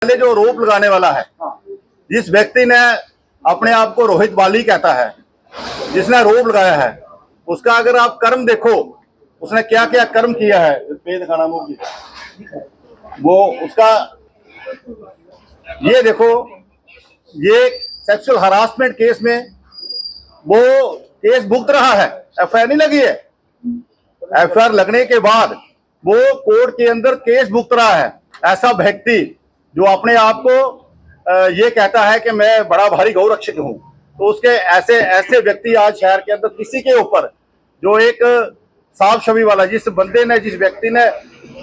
पहले जो आरोप लगाने वाला है, जिस व्यक्ति ने अपने आप को रोहित बाली कहता है, जिसने आरोप लगाया है, उसका अगर आप कर्म देखो, उसने क्या क्या कर्म किया है, वो उसका ये देखो, ये सेक्सुअल हरासमेंट केस में वो केस भुगत रहा है। एफआईआर नहीं लगी है, एफआईआर लगने के बाद वो कोर्ट के अंदर केस भुगत रहा है। ऐसा व्यक्ति जो अपने आप को ये कहता है कि मैं बड़ा भारी गौ रक्षक हूं, तो उसके ऐसे व्यक्ति आज शहर के अंदर किसी के ऊपर, जो एक साफ छवि वाला, जिस बंदे ने, जिस व्यक्ति ने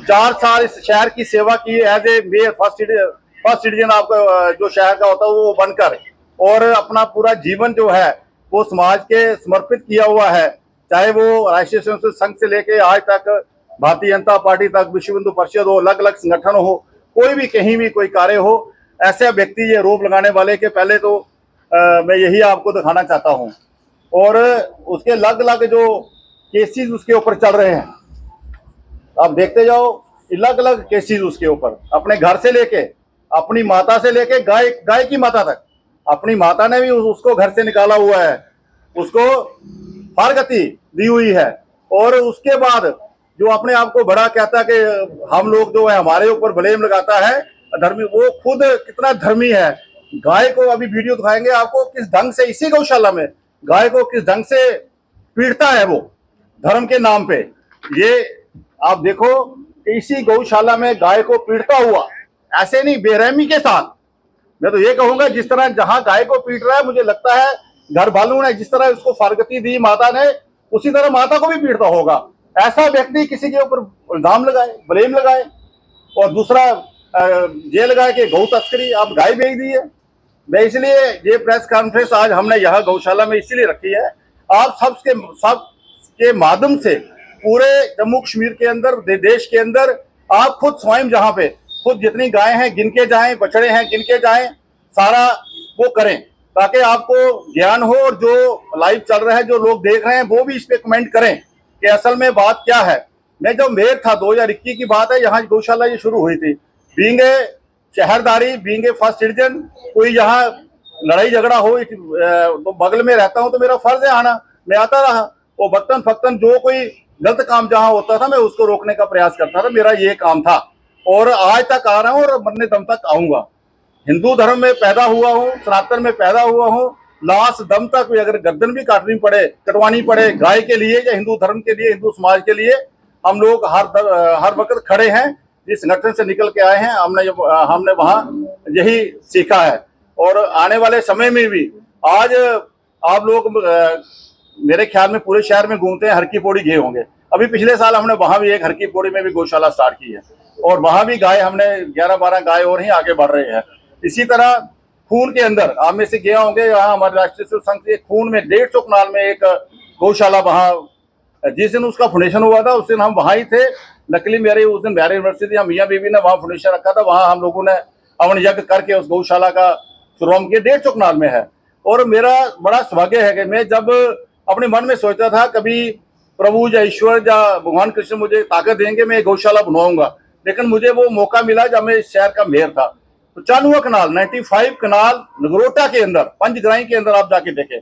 4 साल इस शहर की सेवा की as a mayor, first citizen आपका जो शहर का होता है वो बनकर, और अपना पूरा जीवन जो है वो समाज के समर्पित किया हुआ है, चाहे वो राष्ट्रीय स्वयंसेवक संघ से लेके आज तक भारतीय जनता पार्टी तक, विश्व हिंदू परिषद हो, अलग अलग संगठन हो, कोई भी कहीं भी कोई कार्य हो, ऐसे व्यक्ति ये आरोप लगाने वाले के पहले तो मैं यही आपको दिखाना चाहता हूं। और उसके अलग अलग जो केसेस उसके ऊपर चल रहे हैं, आप देखते जाओ, अलग अलग केसेस उसके ऊपर, अपने घर से लेके, अपनी माता से लेके गाय की माता तक। अपनी माता ने भी उसको घर से निकाला हुआ है, उसको फारगति दी हुई है, और उसके बाद जो अपने आप को बड़ा कहता है कि हम लोग जो है हमारे ऊपर ब्लेम लगाता है धर्मी, वो खुद कितना धर्मी है। गाय को अभी वीडियो दिखाएंगे आपको, किस ढंग से इसी गौशाला में गाय को किस ढंग से पीटता है वो धर्म के नाम पे। ये आप देखो कि इसी गौशाला में गाय को पीटता हुआ, ऐसे नहीं, बेरहमी के साथ। मैं तो ये कहूंगा, जिस तरह जहां गाय को पीट रहा है, मुझे लगता है घर भालू ने जिस तरह उसको फारगती दी माता ने, उसी तरह माता को भी पीटता होगा। ऐसा व्यक्ति किसी के ऊपर इल्जाम लगाए, ब्लेम लगाए, और दूसरा जेल लगाए कि गौ तस्करी, आप गाय बेच दी है। मैं इसलिए ये प्रेस कॉन्फ्रेंस आज हमने यहाँ गौशाला में इसीलिए रखी है, आप सबके माध्यम से पूरे जम्मू कश्मीर के अंदर, देश के अंदर, आप खुद स्वयं जहाँ पे खुद जितनी गाय हैं गिन के जाएं, बछड़े हैं गिन के जाएं, सारा वो करें, ताकि आपको ज्ञान हो, और जो लाइव चल रहा है, जो लोग देख रहे हैं, वो भी इस पे कमेंट करें कि असल में बात क्या है। मैं जब मेयर था, 2021 की बात है, यहाँ गौशाला ये शुरू हुई थी। बीइंग ए शहरदारी, बीइंग ए फर्स्ट सिटीजन, कोई यहाँ लड़ाई झगड़ा हो तो बगल में रहता हूँ तो मेरा फर्ज है आना, मैं आता रहा। वो बर्तन फक्तन जो कोई गलत काम जहाँ होता था, मैं उसको रोकने का प्रयास करता था, मेरा ये काम था, और आज तक आ रहा हूँ और मरने दम तक आऊंगा। हिंदू धर्म में पैदा हुआ हूँ, सनातन में पैदा हुआ हूँ, लास्ट दम तक भी अगर गर्दन भी कटवानी पड़े गाय के लिए या हिंदू धर्म के लिए, हिंदू समाज के लिए, हम लोग हर वक्त खड़े हैं। जिस संगठन से निकल के आए हैं, हमने वहां यही सीखा है, और आने वाले समय में भी। आज आप लोग मेरे ख्याल में पूरे शहर में घूमते हैं, हर की पौड़ी गए होंगे। अभी पिछले साल हमने वहां भी एक हर की पौड़ी में भी गौशाला स्टार्ट की है, और वहां भी गाय हमने 11-12 गाय और ही आगे बढ़ रहे हैं। इसी तरह खून के अंदर आप में से गए होंगे, यहाँ हमारे राष्ट्रीय स्वयंसेवक संघ के खून में 150 कनाल में एक गौशाला, वहाँ जिस दिन उसका फाउंडेशन हुआ था उस दिन हम वहाँ ही थे। नकली मेरे उस दिन बिहार यूनिवर्सिटी, मियाँ बीबी ने वहाँ फाउंडेशन रखा था, वहाँ हम लोगों ने हवन यज्ञ करके उस गौशाला का शुरुआत किया, 150 कनाल में है। और मेरा बड़ा सौभाग्य है कि मैं जब अपने मन में सोचता था कभी प्रभु या ईश्वर या भगवान कृष्ण मुझे ताकत देंगे, मैं गौशाला बनवाऊंगा, लेकिन मुझे वो मौका मिला जब मैं इस शहर का मेयर था। तो 95 कनाल, 95 कनाल नगरोटा के अंदर, पंचग्राही के अंदर आप जाके देखें,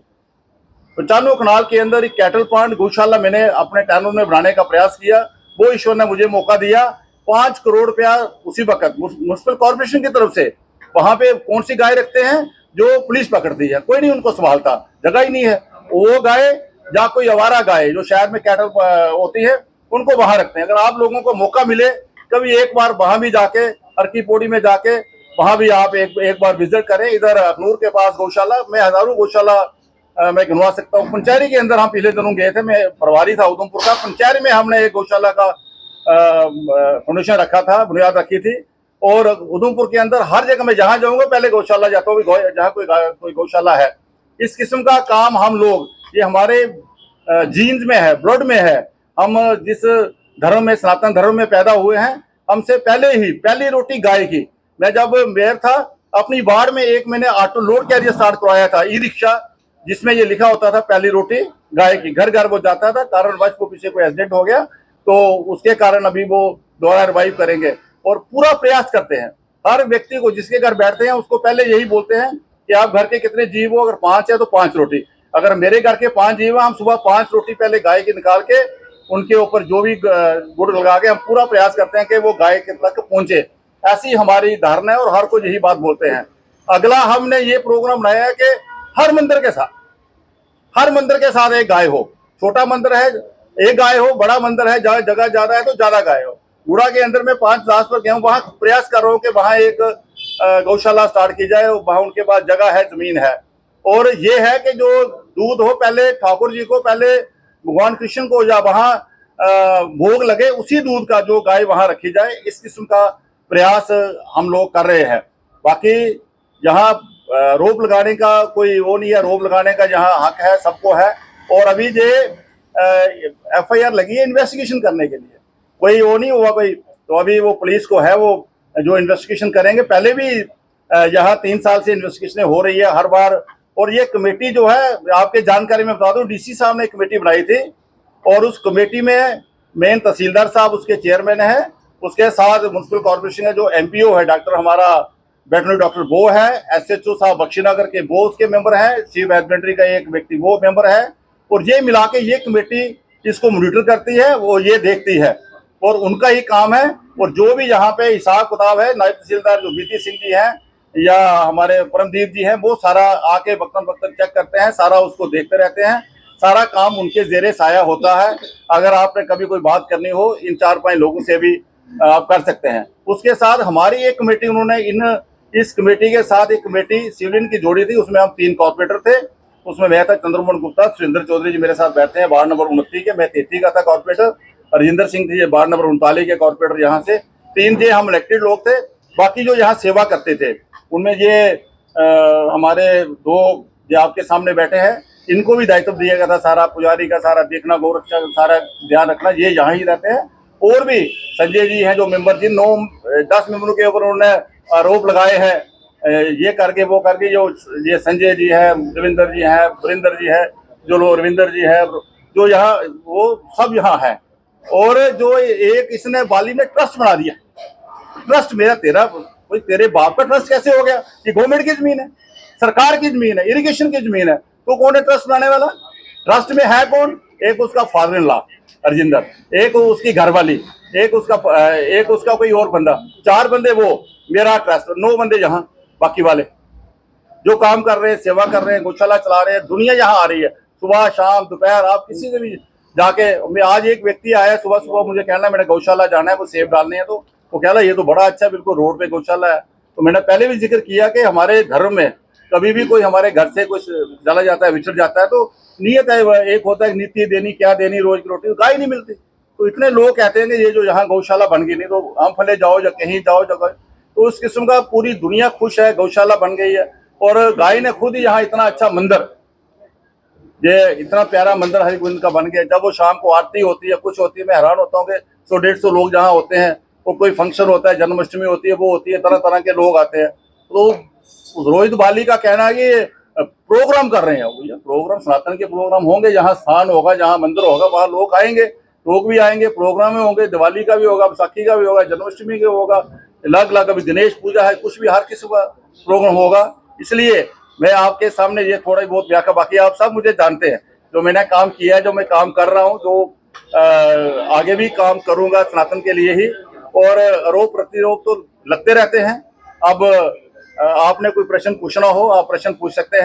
तो 95 कनाल के अंदर एक कैटल पॉइंट गौशाला मैंने अपने टैनों में बनाने का प्रयास किया। वो ईश्वर ने मुझे मौका दिया। 5 करोड़ रुपया उसी वक्त म्युनिसिपल कॉर्पोरेशन की तरफ से। वहां पे कौन सी गाय रखते हैं जो पुलिस पकड़ती है, कोई नहीं उनको संभालता, जगह ही नहीं है। वो गाय या कोई आवारा गाय जो शहर में कैटल होती है, उनको वहां रखते हैं। अगर आप लोगों को मौका मिले कभी एक बार वहां भी जाके, हरकी पौड़ी में जाके, वहां भी आप एक बार विजिट करें। इधर अखनूर के पास गौशाला, मैं हजारों गौशाला मैं गिनवा सकता हूँ। पंचैरी के अंदर हम पिछले दिनों गए थे, मैं प्रभारी था उधमपुर का। पंचैरी में हमने एक गौशाला का फाउंडेशन रखा था, बुनियाद रखी थी। और उधमपुर के अंदर हर जगह मैं जहां जाऊंगा पहले गौशाला जाता हूँ, जहाँ कोई गौशाला है। इस किस्म का काम हम लोग, ये हमारे जीन्स में है, ब्लड में है। हम जिस धर्म में, सनातन धर्म में पैदा हुए हैं, हमसे पहली रोटी गाय की। मैं जब मेयर था, अपनी वार्ड में एक मैंने ऑटो लोड कैरियर स्टार्ट करवाया था, ई रिक्शा, जिसमें ये लिखा होता था पहली रोटी गाय की। घर घर वो जाता था, कारणवश को पीछे कोई एक्सीडेंट हो गया तो उसके कारण अभी वो दोबारा रिवाइव करेंगे, और पूरा प्रयास करते हैं। हर व्यक्ति को जिसके घर बैठते हैं उसको पहले यही बोलते हैं कि आप घर के कितने जीव हो, अगर 5 है तो 5 रोटी। अगर मेरे घर के 5 जीव हैं, हम सुबह 5 रोटी पहले गाय की निकाल के उनके ऊपर जो भी गुड़ लगा के हम पूरा प्रयास करते हैं कि वो गाय के तक पहुंचे। ऐसी हमारी धारणा है और हर कोई यही बात बोलते हैं। अगला हमने ये प्रोग्राम बनाया है कि हर मंदिर के साथ एक गाय हो। छोटा मंदिर है एक गाय हो, बड़ा मंदिर है जगह ज्यादा है तो ज्यादा गाय हो। गुड़ा के अंदर में 5-10 पर गया हूँ, वहां प्रयास कर रहा हूँ कि वहां एक गौशाला स्टार्ट की जाए। वहां उनके पास जगह है, जमीन है, और ये है कि जो दूध हो पहले ठाकुर जी को, पहले भगवान कृष्ण को या वहां भोग लगे उसी दूध का जो गाय वहां रखी जाए। इस किस्म का प्रयास हम लोग कर रहे हैं। बाकी यहाँ रोप लगाने का कोई वो नहीं है, रोप लगाने का जहाँ हक है सबको है। और अभी जो FIR लगी है इन्वेस्टिगेशन करने के लिए, कोई वो नहीं हुआ कोई, तो अभी वो पुलिस को है वो जो इन्वेस्टिगेशन करेंगे। पहले भी यहाँ 3 साल से इन्वेस्टिगेशन हो रही है हर बार। और ये कमेटी जो है, आपके जानकारी में बता दूं, DC साहब ने एक कमेटी बनाई थी और उस कमेटी में मेन तहसीलदार साहब उसके चेयरमैन है, उसके साथ म्युनिसिपल कॉर्पोरेशन है जो MPO है डॉक्टर हमारा वेटनरी डॉक्टर वो है, SHO साहब बख्शीनगर के वो उसके मेंबर हैं, चीफ हस्बेंड्री का एक व्यक्ति वो मेंबर है। और ये मिला के ये कमेटी इसको मॉनिटर करती है, वो ये देखती है और उनका ही काम है। और जो भी यहाँ पे हिसाब किताब है, नायब तहसीलदार जो बीती सिंह जी हैं या हमारे परमदीप जी हैं, वो सारा आके वक्तन चेक करते हैं, सारा उसको देखते रहते हैं। सारा काम उनके जेरे साया होता है। अगर आपने कभी कोई बात करनी हो, इन 4-5 लोगों से भी आप कर सकते हैं। उसके साथ हमारी एक कमेटी उन्होंने इस कमेटी के साथ एक कमेटी सिविलियन की जोड़ी थी, उसमें हम 3 कॉर्पोरेटर थे। उसमें मैं था, चंद्रमोहन गुप्ता, सुरेंद्र चौधरी जी मेरे साथ बैठते हैं, वार्ड नंबर 29 के, मैं 33 का था corporator. Rajendra Singh ji ward number 39 के कॉर्पोरेटर। यहाँ से 3 जे हम इलेक्टेड लोग थे। बाकी जो यहाँ सेवा करते थे उनमें ये हमारे 2 जो आपके सामने बैठे हैं, इनको भी दायित्व दिया गया था, सारा पुजारी का सारा देखना, गौरक्षा सारा ध्यान रखना, ये यहाँ ही रहते हैं। और भी संजय जी हैं जो मेंबर, जिन 9-10 मेंबरों के ऊपर उन्होंने आरोप लगाए हैं, ये करके वो करके, जो ये संजय जी है, रविंदर जी है, वरिंदर जी है, जो रविंदर जी है, जो यहाँ वो सब यहाँ है। और जो एक इसने वाली ने ट्रस्ट बना दिया, ट्रस्ट मेरा तेरा, कोई तेरे बाप का ट्रस्ट कैसे हो गया? ये गवर्नमेंट की जमीन है, सरकार की जमीन है, इरिगेशन की जमीन है, तो कौन है ट्रस्ट बनाने वाला? ट्रस्ट में है कौन? एक उसका फादर इन लॉ राजेंद्र, एक उसकी घरवाली, एक उसका कोई और बंदा, 4 बंदे वो मेरा ट्रस्ट, 9 बंदे यहाँ बाकी वाले जो काम कर रहे हैं, सेवा कर रहे हैं, गौशाला चला रहे हैं। दुनिया यहाँ आ रही है सुबह शाम दोपहर, आप किसी से भी जाके। मैं आज एक व्यक्ति आया सुबह सुबह, मुझे कहना मैंने गौशाला जाना है, वो सेब डालने हैं, तो वो कहला ये तो बड़ा अच्छा, बिल्कुल रोड पे गौशाला है। तो मैंने पहले भी जिक्र किया कि हमारे धर्म में कभी भी कोई हमारे घर से कुछ चला जाता है, विछड़ जाता है, तो नियत है, एक होता है नीति देनी, क्या देनी, रोज की रोटी, गाय नहीं मिलती। तो इतने लोग कहते हैं कि ये जो यहाँ गौशाला बन गई, नहीं तो हम फले जाओ या कहीं जाओ जगह, तो उस किस्म का पूरी दुनिया खुश है, गौशाला बन गई है। और गाय ने खुद ही यहाँ इतना अच्छा मंदिर, ये इतना प्यारा मंदिर हरि गोविंद का बन गया। जब वो शाम को आरती होती है, कुछ होती है, मैं हैरान होता हूँ कि 100-150 लोग जहाँ होते हैं, वो कोई फंक्शन होता है, जन्माष्टमी होती है, वो होती है, तरह तरह के लोग आते हैं। तो रोहित बाली का कहना है कि प्रोग्राम कर रहे हैं, भैया प्रोग्राम सनातन के प्रोग्राम होंगे, जहाँ स्थान होगा, जहाँ मंदिर होगा, वहाँ लोग आएंगे, लोग भी आएंगे, प्रोग्राम में होंगे, दिवाली का भी होगा, बैसाखी का भी होगा, जन्माष्टमी का होगा, अलग अलग, अभी गणेश पूजा है, कुछ भी हर किसी का प्रोग्राम होगा। इसलिए मैं आपके सामने ये थोड़ा ही बहुत व्याख्या, बाकी आप सब मुझे जानते हैं, जो मैंने काम किया है, जो मैं काम कर रहा हूँ, जो आगे भी काम करूंगा सनातन के लिए ही। और आरोप प्रतिरोप तो लगते रहते हैं। अब आपने कोई प्रश्न पूछना हो, आप प्रश्न पूछ सकते हैं।